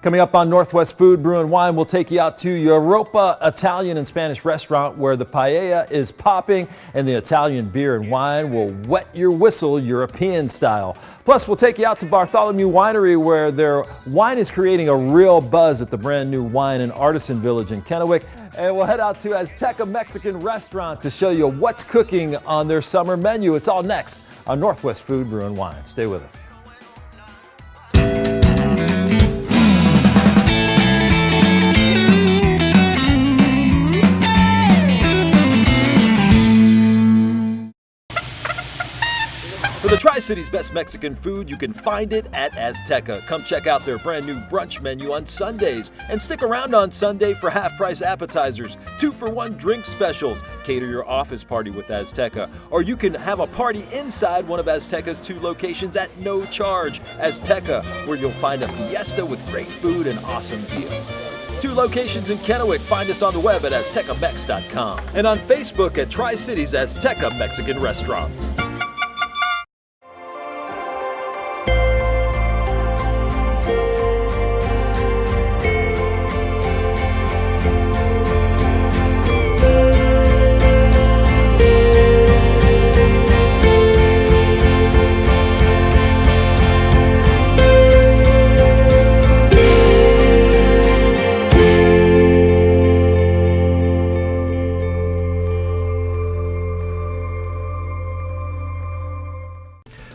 Coming up on Northwest Food, Brew, and Wine, we'll take you out to Europa Italian and Spanish restaurant where the paella is popping and the Italian beer and wine will wet your whistle European style. Plus, we'll take you out to Bartholomew Winery where their wine is creating a real buzz at the brand new Wine and Artisan Village in Kennewick. And we'll head out to Azteca Mexican Restaurant to show you what's cooking on their summer menu. It's all next on Northwest Food, Brew, and Wine. Stay with us. For the Tri-Cities' best Mexican food, you can find it at Azteca. Come check out their brand new brunch menu on Sundays and stick around on Sunday for half-price appetizers, 2-for-1 drink specials. Cater your office party with Azteca, or you can have a party inside one of Azteca's 2 locations at no charge. Azteca, where you'll find a fiesta with great food and awesome deals. 2 locations in Kennewick. Find us on the web at aztecamex.com and on Facebook at Tri-Cities Azteca Mexican Restaurants.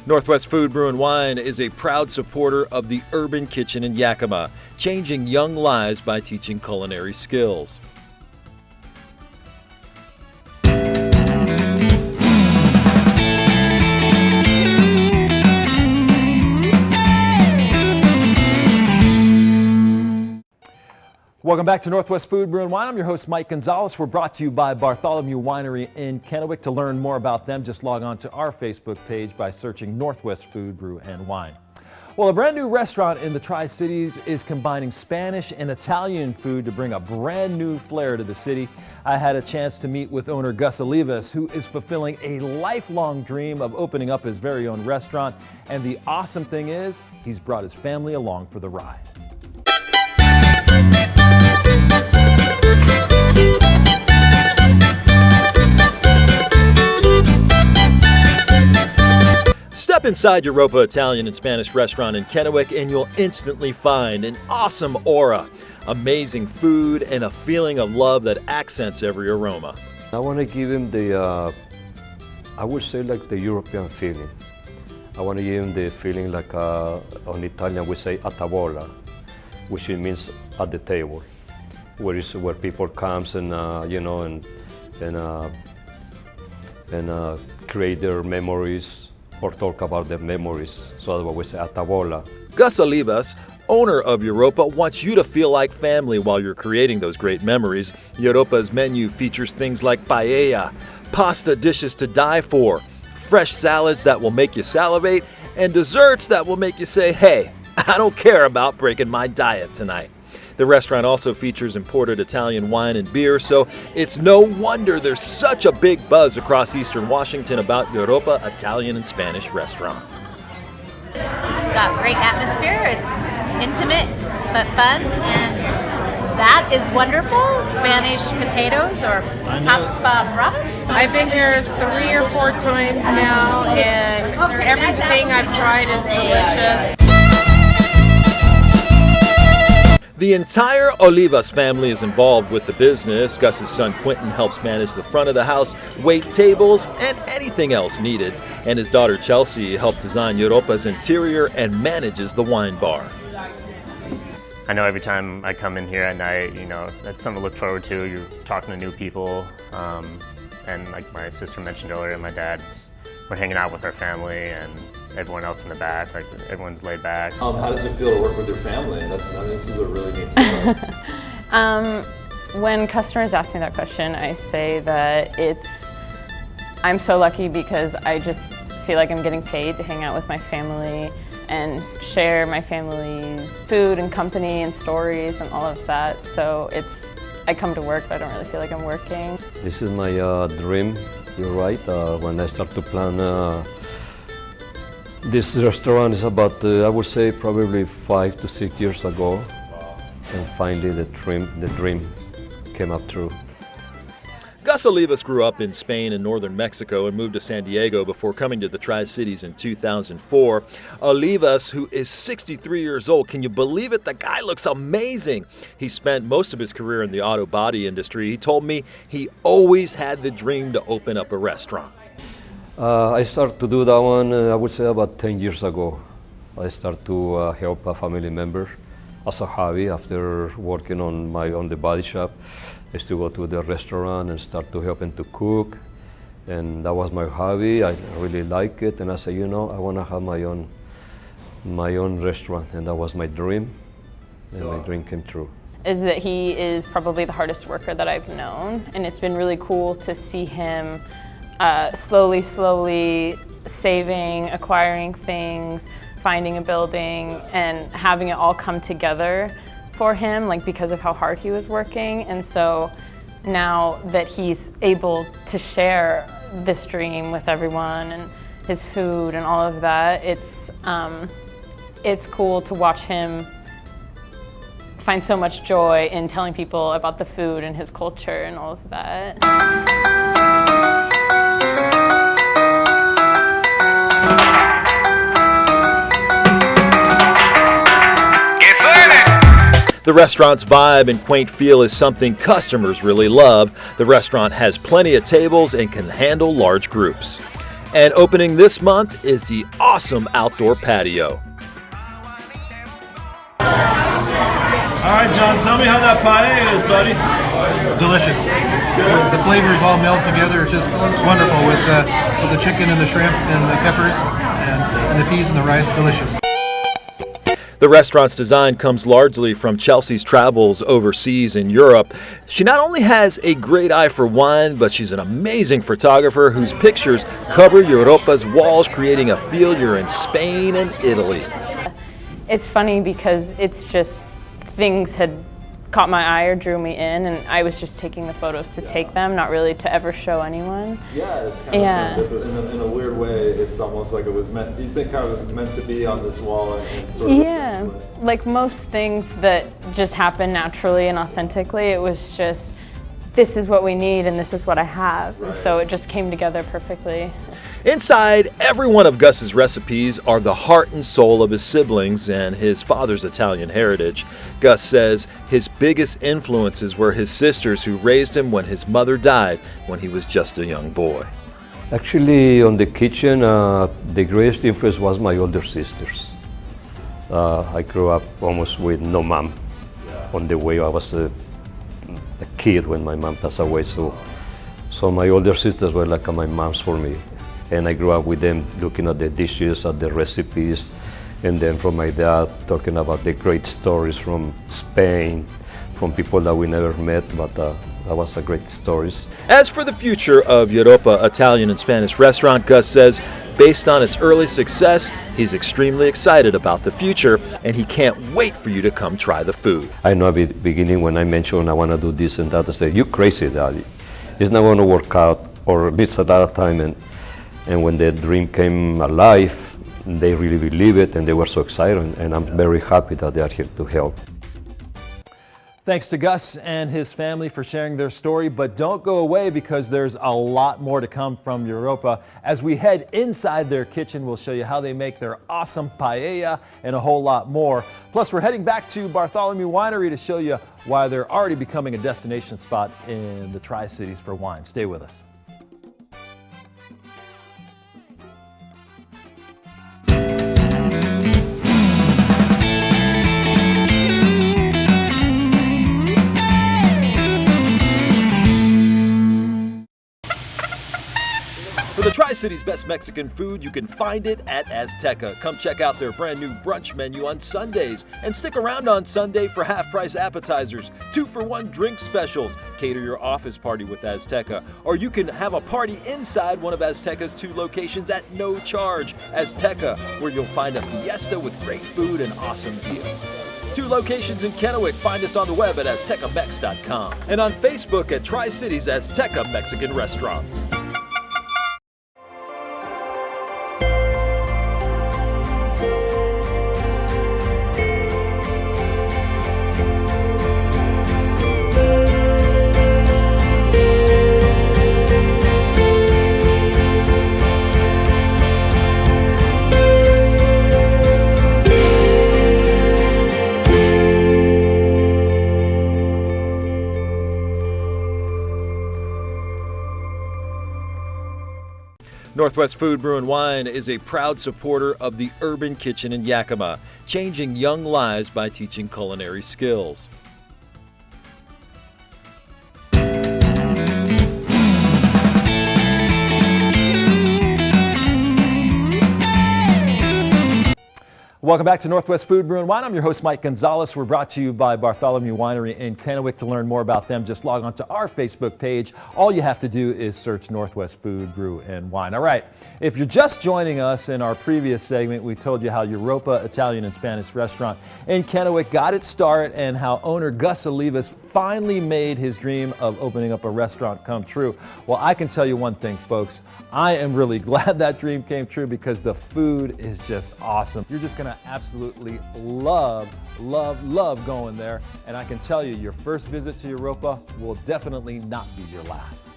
Northwest Food, Brew, and Wine is a proud supporter of the Urban Kitchen in Yakima, changing young lives by teaching culinary skills. Welcome back to Northwest Food, Brew, and Wine. I'm your host, Mike Gonzalez. We're brought to you by Bartholomew Winery in Kennewick. To learn more about them, just log on to our Facebook page by searching Northwest Food, Brew, and Wine. Well, a brand new restaurant in the Tri-Cities is combining Spanish and Italian food to bring a brand new flair to the city. I had a chance to meet with owner Gonzalez, who is fulfilling a lifelong dream of opening up his very own restaurant. And the awesome thing is, he's brought his family along for the ride. Step inside Europa Italian and Spanish restaurant in Kennewick and you'll instantly find an awesome aura, amazing food, and a feeling of love that accents every aroma. I want to give him the, I would say like the European feeling. I want to give him the feeling like on Italian we say a tavola, which it means at the table, where people comes and you know and create their memories or talk about their memories. So that's what we say a tavola. Gonzalez, owner of Europa, wants you to feel like family while you're creating those great memories. Europa's menu features things like paella, pasta dishes to die for, fresh salads that will make you salivate, and desserts that will make you say, hey, I don't care about breaking my diet tonight. The restaurant also features imported Italian wine and beer, so it's no wonder there's such a big buzz across Eastern Washington about Europa Italian and Spanish restaurant. It's got great atmosphere, it's intimate but fun, and that is wonderful. Spanish potatoes or bravas. I've been here 3 or 4 times now, and everything I've tried is delicious. The entire Olivas family is involved with the business. Gus's son Quentin helps manage the front of the house, wait tables, and anything else needed. And his daughter Chelsea helped design Europa's interior and manages the wine bar. I know every time I come in here at night, you know, that's something to look forward to. You're talking to new people. And like my sister mentioned earlier, my dad's, we're hanging out with our family and everyone else in the back, like everyone's laid back. How does it feel to work with your family? This is a really neat setup. When customers ask me that question, I say that I'm so lucky because I just feel like I'm getting paid to hang out with my family and share my family's food and company and stories and all of that. So I come to work, but I don't really feel like I'm working. This is my dream, you're right. When I start to plan this restaurant is about, I would say, probably 5 to 6 years ago. and finally the dream came up true. Gus Olivas grew up in Spain and northern Mexico and moved to San Diego before coming to the Tri-Cities in 2004. Olivas, who is 63 years old, can you believe it? The guy looks amazing. He spent most of his career in the auto body industry. He told me he always had the dream to open up a restaurant. I started to do that one, I would say about 10 years ago. I started to help a family member as a hobby after working on the body shop. I used to go to the restaurant and start to help him to cook, and that was my hobby. I really like it, and I said, I want to have my own restaurant, and that was my dream, and my dream came true. Is that he is probably the hardest worker that I've known, and it's been really cool to see him slowly saving, acquiring things, finding a building, and having it all come together for him, because of how hard he was working. And so now that he's able to share this dream with everyone and his food and all of that, it's cool to watch him find so much joy in telling people about the food and his culture and all of that. The restaurant's vibe and quaint feel is something customers really love. The restaurant has plenty of tables and can handle large groups. And opening this month is the awesome outdoor patio. All right, John, tell me how that paella is, buddy. Delicious. The flavors all meld together. It's just wonderful with the chicken and the shrimp and the peppers and the peas and the rice. Delicious. The restaurant's design comes largely from Chelsea's travels overseas in Europe. She not only has a great eye for wine, but she's an amazing photographer whose pictures cover Europa's walls, creating a feel you're in Spain and Italy. It's funny because it's just things had caught my eye or drew me in, and I was just taking the photos to take them, not really to ever show anyone. Yeah, it's kind of serendipitous. In a weird way, it's almost like it was meant. Do you think it was meant to be on this wall and sort of? Yeah, like most things that just happen naturally and authentically, it was just, this is what we need and this is what I have. Right. And so it just came together perfectly. Inside every one of Gus's recipes are the heart and soul of his siblings and his father's Italian heritage. Gus says his biggest influences were his sisters who raised him when his mother died when he was just a young boy. Actually, on the kitchen, the greatest influence was my older sisters. I grew up almost with no mom on the way I was a kid when my mom passed away. So my older sisters were like my moms for me. And I grew up with them looking at the dishes, at the recipes, and then from my dad talking about the great stories from Spain, from people that we never met, but that was a great stories. As for the future of Europa Italian and Spanish restaurant, Gus says, based on its early success, he's extremely excited about the future, and he can't wait for you to come try the food. I know at the beginning when I mentioned I want to do this and that, I said, "You crazy, Daddy. It's not going to work out," or this at that time. And when the dream came alive, they really believe it and they were so excited, and I'm very happy that they are here to help. Thanks to Gus and his family for sharing their story, but don't go away because there's a lot more to come from Europa. As we head inside their kitchen, we'll show you how they make their awesome paella and a whole lot more. Plus, we're heading back to Bartholomew Winery to show you why they're already becoming a destination spot in the Tri-Cities for wine. Stay with us. For the Tri-Cities' best Mexican food, you can find it at Azteca. Come check out their brand new brunch menu on Sundays and stick around on Sunday for half-price appetizers, 2-for-1 drink specials. Cater your office party with Azteca, or you can have a party inside one of Azteca's 2 locations at no charge. Azteca, where you'll find a fiesta with great food and awesome deals. 2 locations in Kennewick. Find us on the web at aztecamex.com and on Facebook at Tri-Cities Azteca Mexican Restaurants. Northwest Food, Brew, and Wine is a proud supporter of the Urban Kitchen in Yakima, changing young lives by teaching culinary skills. Welcome back to Northwest Food, Brew, and Wine. I'm your host, Mike Gonzalez. We're brought to you by Bartholomew Winery in Kennewick. To learn more about them, just log on to our Facebook page. All you have to do is search Northwest Food, Brew, and Wine. All right, if you're just joining us, in our previous segment, we told you how Europa Italian and Spanish restaurant in Kennewick got its start and how owner Gus Olivas finally made his dream of opening up a restaurant come true. Well, I can tell you one thing, folks. I am really glad that dream came true because the food is just awesome. You're just gonna absolutely love going there. And I can tell you, your first visit to Europa will definitely not be your last.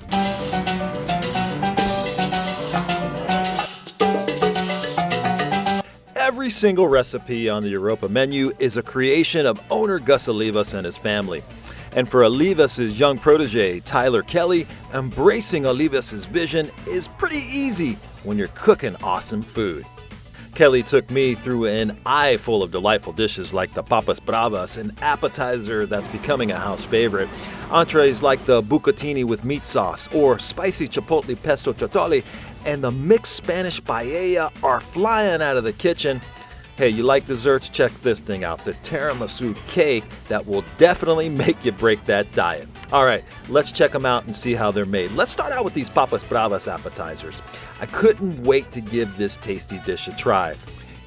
Every single recipe on the Europa menu is a creation of owner Gus Olivas and his family. And for Olivas' young protege, Tyler Kelly, embracing Olivas' vision is pretty easy when you're cooking awesome food. Kelly took me through an eye full of delightful dishes like the papas bravas, an appetizer that's becoming a house favorite. Entrees like the bucatini with meat sauce or spicy chipotle pesto tortoli and the mixed Spanish paella are flying out of the kitchen. Hey, you like desserts? Check this thing out, the tiramisu cake that will definitely make you break that diet. All right, let's check them out and see how they're made. Let's start out with these papas bravas appetizers. I couldn't wait to give this tasty dish a try.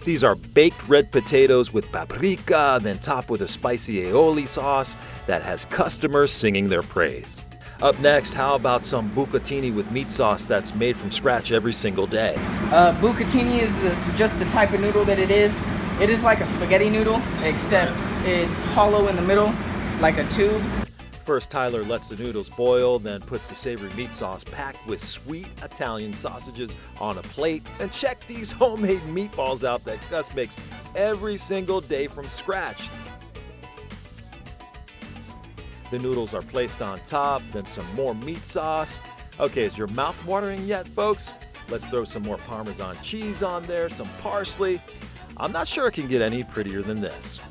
These are baked red potatoes with paprika, then topped with a spicy aioli sauce that has customers singing their praise. Up next, how about some bucatini with meat sauce that's made from scratch every single day? Bucatini is just the type of noodle that it is. It is like a spaghetti noodle, except it's hollow in the middle, like a tube. First, Tyler lets the noodles boil, then puts the savory meat sauce packed with sweet Italian sausages on a plate. And check these homemade meatballs out that Gus makes every single day from scratch. The noodles are placed on top, then some more meat sauce. Okay, is your mouth watering yet, folks? Let's throw some more Parmesan cheese on there, some parsley. I'm not sure it can get any prettier than this.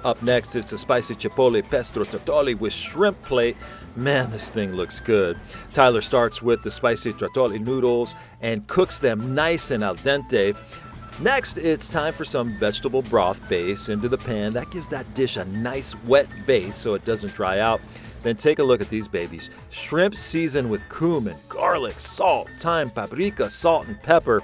Up next is the spicy chipotle pesto tortoli with shrimp plate. Man, this thing looks good. Tyler starts with the spicy tortoli noodles and cooks them nice and al dente. Next, it's time for some vegetable broth base into the pan. That gives that dish a nice wet base so it doesn't dry out. Then take a look at these babies. Shrimp seasoned with cumin, garlic, salt, thyme, paprika, salt, and pepper.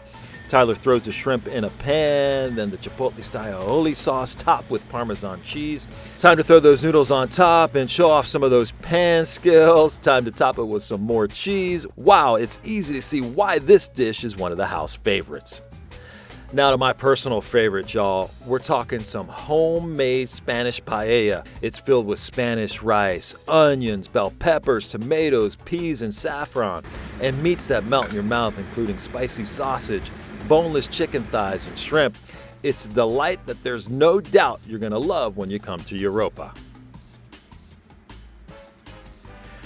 Tyler throws the shrimp in a pan, then the chipotle-style aioli sauce topped with Parmesan cheese. Time to throw those noodles on top and show off some of those pan skills. Time to top it with some more cheese. Wow, it's easy to see why this dish is one of the house favorites. Now to my personal favorite, y'all. We're talking some homemade Spanish paella. It's filled with Spanish rice, onions, bell peppers, tomatoes, peas, and saffron, and meats that melt in your mouth, including spicy sausage, boneless chicken thighs, and shrimp. It's a delight that there's no doubt you're gonna love when you come to Europa.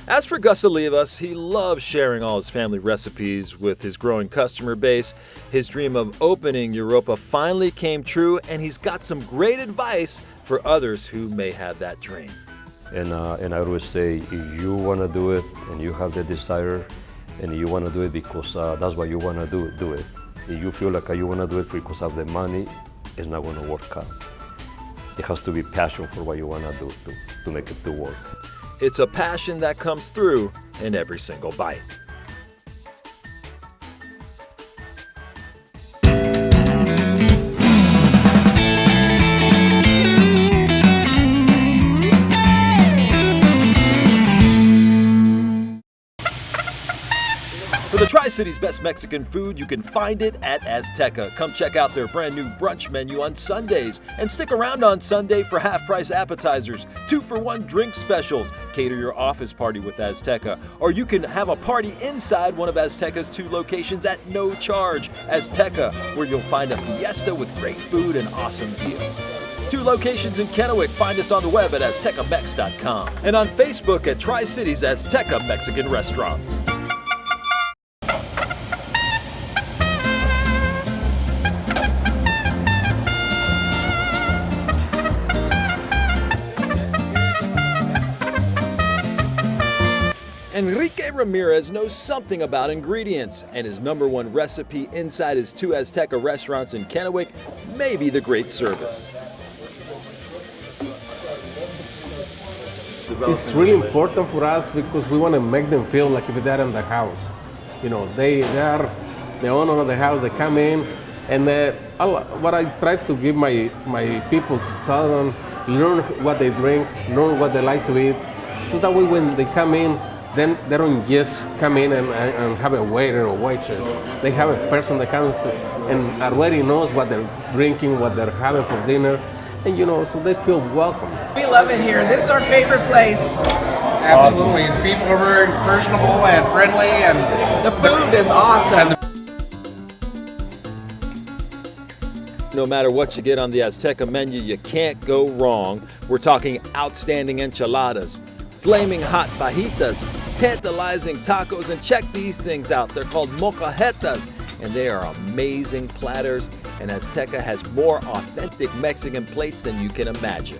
As for Gus Olivas, he loves sharing all his family recipes with his growing customer base. His dream of opening Europa finally came true, and he's got some great advice for others who may have that dream. And I always say, if you want to do it and you have the desire and you want to do it because that's what you want to do it. If you feel like you want to do it because of the money, it's not going to work out. It has to be passion for what you want to do to make it work. It's a passion that comes through in every single bite. For the Tri-City's best Mexican food, you can find it at Azteca. Come check out their brand new brunch menu on Sundays and stick around on Sunday for half-price appetizers, 2-for-1 drink specials. Cater your office party with Azteca, or you can have a party inside one of Azteca's 2 locations at no charge. Azteca, where you'll find a fiesta with great food and awesome deals. 2 locations in Kennewick. Find us on the web at aztecamex.com and on Facebook at Tri-Cities Azteca Mexican Restaurants. Enrique Ramirez knows something about ingredients, and his #1 recipe inside his 2 Azteca restaurants in Kennewick may be the great service. It's really important for us because we want to make them feel like if they're in the house. You know, they are the owner of the house, they come in, and what I try to give my people, to tell them, learn what they drink, learn what they like to eat, so that way when they come in, then they don't just come in and have a waiter or waitress. They have a person that comes and already knows what they're drinking, what they're having for dinner, and you know, so they feel welcome. We love it here. This is our favorite place. Absolutely. Awesome. People are very personable and friendly, and the food is awesome. No matter what you get on the Azteca menu, you can't go wrong. We're talking outstanding enchiladas, flaming hot fajitas, tantalizing tacos, and check these things out. They're called molcajetas, and they are amazing platters, and Azteca has more authentic Mexican plates than you can imagine.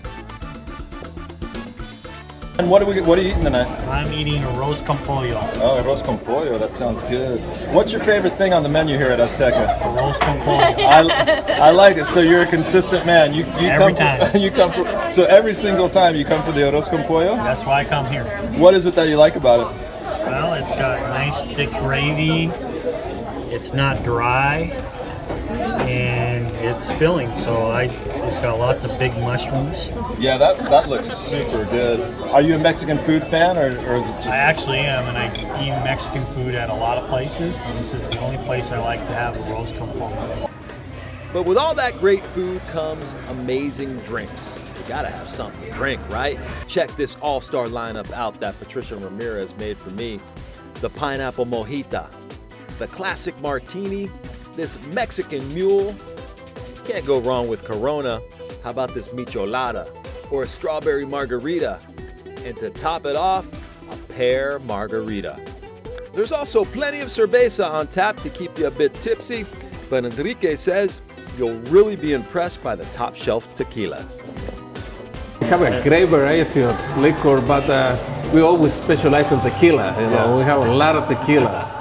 And what are you eating tonight? I'm eating arroz con pollo. Oh, arroz con pollo, that sounds good. What's your favorite thing on the menu here at Azteca? Arroz con pollo. I like it. So you're a consistent man. You every come time. For, you come for, so every single time you come for the arroz con pollo? That's why I come here. What is it that you like about it? Well, it's got nice thick gravy. It's not dry, and it's filling. So it's got lots of big mushrooms. Yeah, that looks super good. Are you a Mexican food fan, or is it just? I actually am, and I eat Mexican food at a lot of places. And this is the only place I like to have arroz con pollo. But with all that great food comes amazing drinks. You gotta have something to drink, right? Check this all-star lineup out that Patricia Ramirez made for me. The pineapple mojita, the classic martini, this Mexican mule. Can't go wrong with Corona. How about this michelada or a strawberry margarita? And to top it off, a pear margarita. There's also plenty of cerveza on tap to keep you a bit tipsy, but Enrique says you'll really be impressed by the top shelf tequilas. We have a great variety of liquor, but we always specialize in tequila. You know, we have a lot of tequila.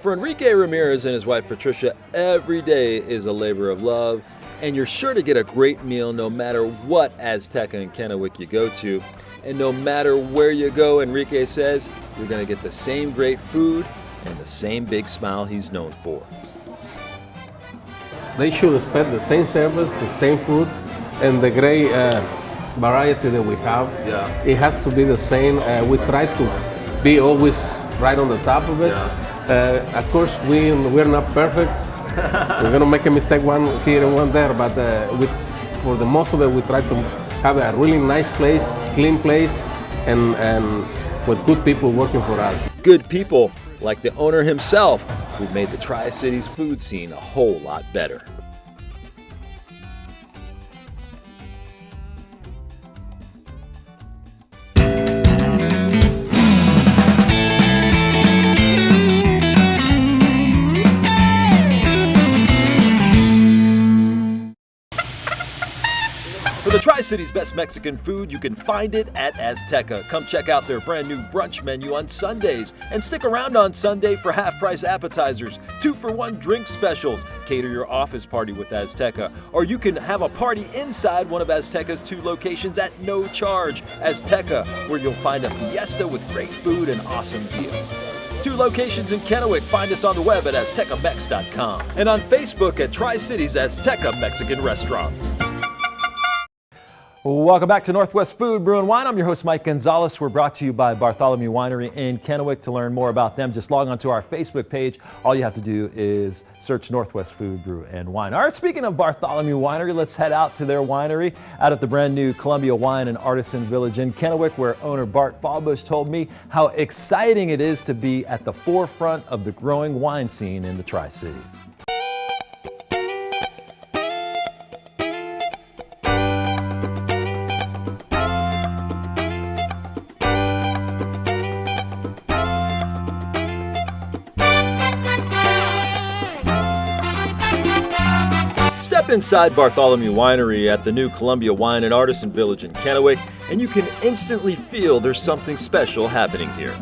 For Enrique Ramirez and his wife Patricia, every day is a labor of love, and you're sure to get a great meal no matter what Azteca and Kennewick you go to. And no matter where you go, Enrique says you're going to get the same great food and the same big smile he's known for. They should expect the same service, the same food, and the great variety that we have. Yeah. It has to be the same. We try to be always right on the top of it. Of course, we're not perfect. We're going to make a mistake one here and one there, but for the most of it, we try to have a really nice place, clean place, and with good people working for us. Good people like the owner himself, who've made the Tri-Cities food scene a whole lot better. For the Tri-Cities best Mexican food, you can find it at Azteca. Come check out their brand new brunch menu on Sundays and stick around on Sunday for half-price appetizers, 2-for-1 drink specials. Cater your office party with Azteca, or you can have a party inside one of Azteca's 2 locations at no charge. Azteca, where you'll find a fiesta with great food and awesome deals. 2 locations in Kennewick. Find us on the web at aztecamex.com and on Facebook at Tri-Cities Azteca Mexican Restaurants. Welcome back to Northwest Food, Brew, and Wine. I'm your host, Mike Gonzalez. We're brought to you by Bartholomew Winery in Kennewick. To learn more about them, just log on to our Facebook page. All you have to do is search Northwest Food, Brew, and Wine. All right, speaking of Bartholomew Winery, let's head out to their winery out at the brand new Columbia Wine and Artisan Village in Kennewick, where owner Bart Fallbush told me how exciting it is to be at the forefront of the growing wine scene in the Tri-Cities. Step inside Bartholomew Winery at the new Columbia Wine and Artisan Village in Kennewick, and you can instantly feel there's something special happening here.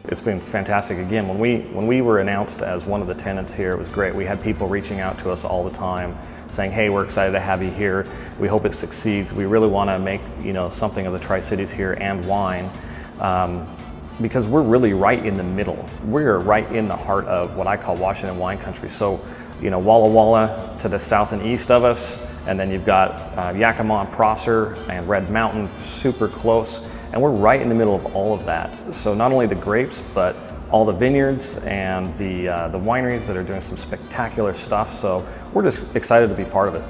It's been fantastic. Again, when we were announced as one of the tenants here, it was great. We had people reaching out to us all the time saying, hey, we're excited to have you here. We hope it succeeds. We really want to make something of the Tri-Cities here and wine. Because we're really right in the middle. We're right in the heart of what I call Washington wine country. So, Walla Walla to the south and east of us, and then you've got Yakima and Prosser and Red Mountain super close, and we're right in the middle of all of that. So not only the grapes, but all the vineyards and the wineries that are doing some spectacular stuff. So we're just excited to be part of it.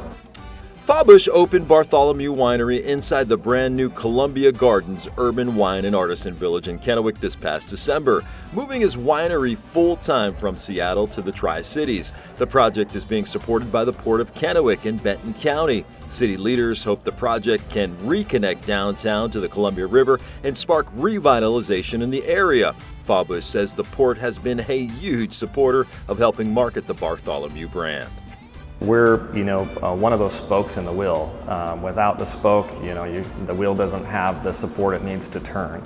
Fawbush opened Bartholomew Winery inside the brand new Columbia Gardens Urban Wine and Artisan Village in Kennewick this past December, moving his winery full-time from Seattle to the Tri-Cities. The project is being supported by the Port of Kennewick in Benton County. City leaders hope the project can reconnect downtown to the Columbia River and spark revitalization in the area. Fawbush says the port has been a huge supporter of helping market the Bartholomew brand. We're, one of those spokes in the wheel. Without the spoke, the wheel doesn't have the support it needs to turn.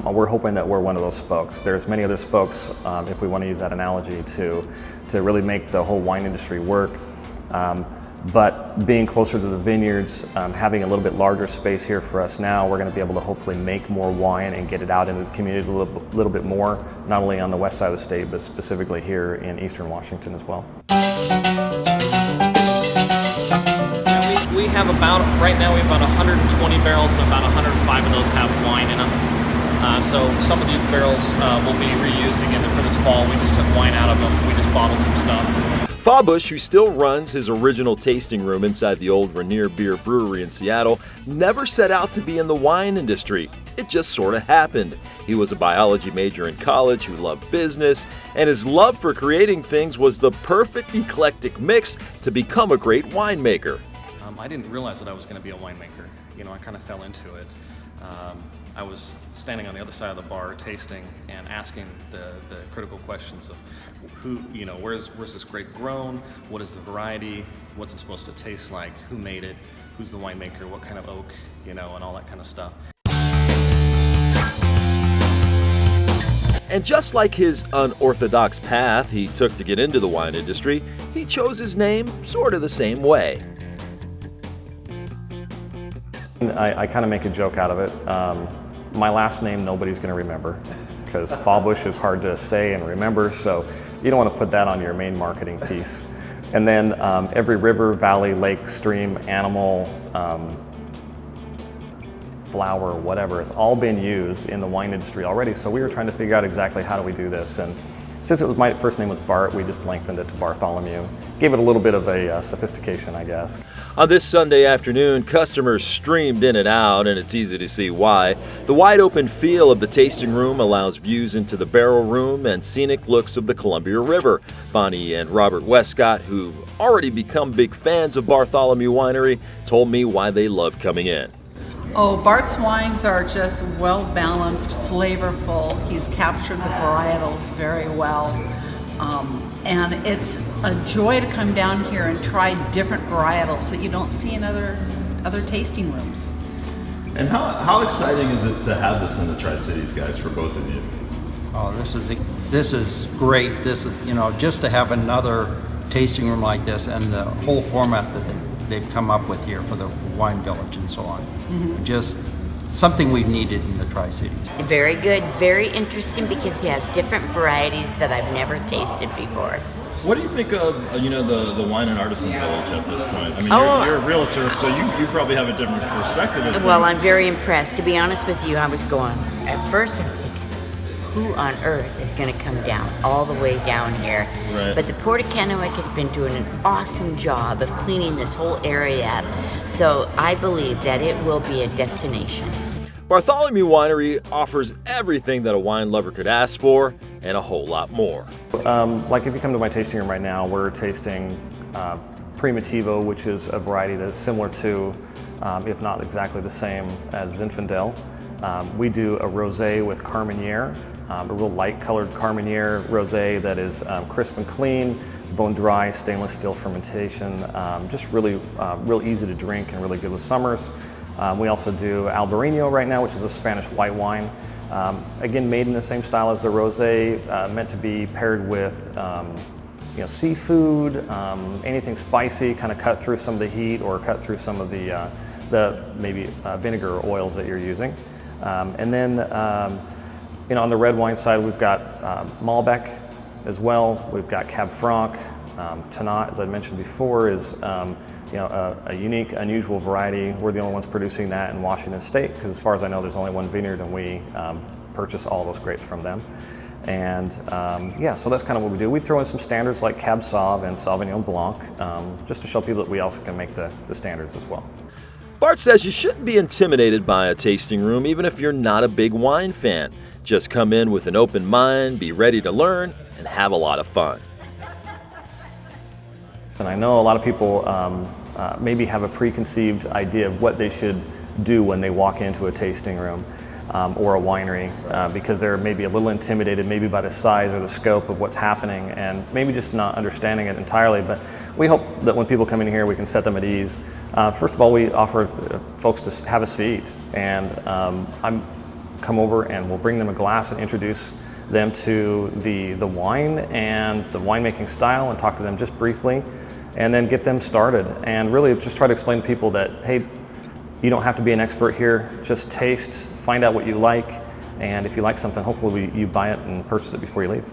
We're hoping that we're one of those spokes. There's many other spokes, if we want to use that analogy, to really make the whole wine industry work. But being closer to the vineyards, having a little bit larger space here for us now, we're going to be able to hopefully make more wine and get it out into the community a little bit more, not only on the west side of the state, but specifically here in eastern Washington as well. We have right now we have about 120 barrels, and about 105 of those have wine in them. So some of these barrels will be reused again for this fall. We just took wine out of them. We just bottled some stuff. Fawbush, who still runs his original tasting room inside the old Rainier Beer Brewery in Seattle, never set out to be in the wine industry. It just sort of happened. He was a biology major in college who loved business, and his love for creating things was the perfect eclectic mix to become a great winemaker. I didn't realize that I was going to be a winemaker. I kind of fell into it. I was standing on the other side of the bar tasting and asking the critical questions of where's this grape grown, what is the variety, what's it supposed to taste like, who made it, who's the winemaker, what kind of oak, and all that kind of stuff. And just like his unorthodox path he took to get into the wine industry, he chose his name sort of the same way. I kind of make a joke out of it. My last name nobody's going to remember because Fawbush is hard to say and remember, so you don't want to put that on your main marketing piece. And then every river, valley, lake, stream, animal, flower, whatever, it's all been used in the wine industry already, so we were trying to figure out exactly how do we do this. And since my first name was Bart, we just lengthened it to Bartholomew. Gave it a little bit of a sophistication, I guess. On this Sunday afternoon, customers streamed in and out, and it's easy to see why. The wide open feel of the tasting room allows views into the barrel room and scenic looks of the Columbia River. Bonnie and Robert Westcott, who've already become big fans of Bartholomew Winery, told me why they love coming in. Oh, Bart's wines are just well-balanced, flavorful. He's captured the varietals very well. And it's a joy to come down here and try different varietals that you don't see in other tasting rooms. And how exciting is it to have this in the Tri-Cities, guys, for both of you? Oh, this is great. This, just to have another tasting room like this and the whole format that they've come up with here for the wine village and so on. Mm-hmm. Just something we've needed in the Tri-Cities. Very good, very interesting because he has different varieties that I've never tasted before. What do you think of the wine and artisan village at this point? I mean, you're a realtor, so you probably have a different perspective of things. Well, I'm very impressed. To be honest with you, I was going, at first I'm thinking, who on earth is going to come down all the way down here? Right. But the Port of Kennewick has been doing an awesome job of cleaning this whole area up. So I believe that it will be a destination. Bartholomew Winery offers everything that a wine lover could ask for and a whole lot more. Like if you come to my tasting room right now, we're tasting Primitivo, which is a variety that is similar to, if not exactly the same as Zinfandel. We do a rosé with Carmenere, a real light colored Carmenere rosé that is crisp and clean, bone dry, stainless steel fermentation, just really real easy to drink and really good with summers. We also do Albarino right now, which is a Spanish white wine. Again, made in the same style as the rosé, meant to be paired with seafood, anything spicy, kind of cut through some of the heat or cut through some of the maybe vinegar or oils that you're using. And then on the red wine side, we've got Malbec as well. We've got Cab Franc. Tannat, as I mentioned before, is a unique, unusual variety. We're the only ones producing that in Washington State, because as far as I know, there's only one vineyard, and we purchase all those grapes from them. And so that's kind of what we do. We throw in some standards like Cab Sauv and Sauvignon Blanc, just to show people that we also can make the standards as well. Bart says you shouldn't be intimidated by a tasting room, even if you're not a big wine fan. Just come in with an open mind, be ready to learn, and have a lot of fun. And I know a lot of people maybe have a preconceived idea of what they should do when they walk into a tasting room or a winery, because they're maybe a little intimidated maybe by the size or the scope of what's happening, and maybe just not understanding it entirely. But we hope that when people come in here, we can set them at ease. First of all, we offer folks to have a seat, and come over and we'll bring them a glass and introduce them to the wine and the winemaking style, and talk to them just briefly, and then get them started. And really just try to explain to people that, hey, you don't have to be an expert here. Just taste, find out what you like, and if you like something, hopefully you buy it and purchase it before you leave.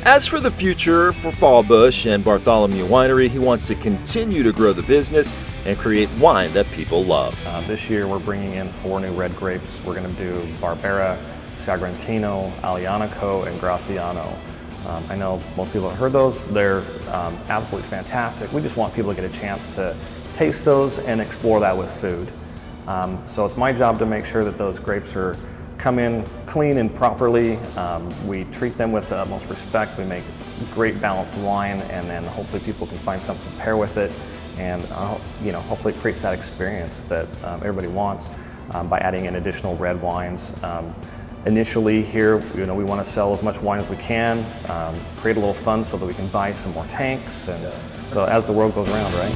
As for the future for Fallbush and Bartholomew Winery, he wants to continue to grow the business and create wine that people love. This year we're bringing in 4 new red grapes. We're going to do Barbera, Sagrantino, Aglianico, and Graciano. I know most people have heard those. They're absolutely fantastic. We just want people to get a chance to taste those and explore that with food. So it's my job to make sure that those grapes come in clean and properly. We treat them with the utmost respect. We make great balanced wine, and then hopefully people can find something to pair with it, and hopefully it creates that experience that everybody wants by adding in additional red wines. Initially here, we want to sell as much wine as we can, create a little fund so that we can buy some more tanks, and so as the world goes around, right?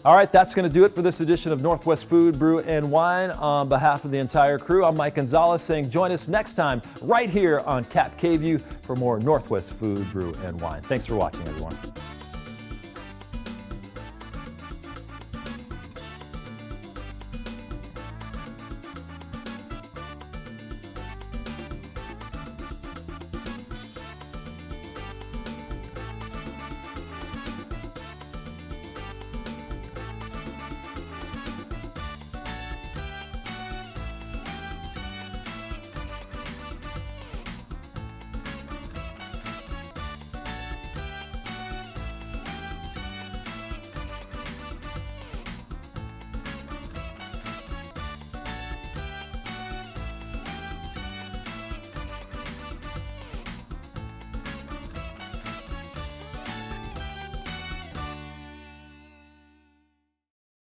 All right, that's going to do it for this edition of Northwest Food, Brew, and Wine. On behalf of the entire crew, I'm Mike Gonzalez saying join us next time right here on Cap K-View for more Northwest Food, Brew, and Wine. Thanks for watching, everyone.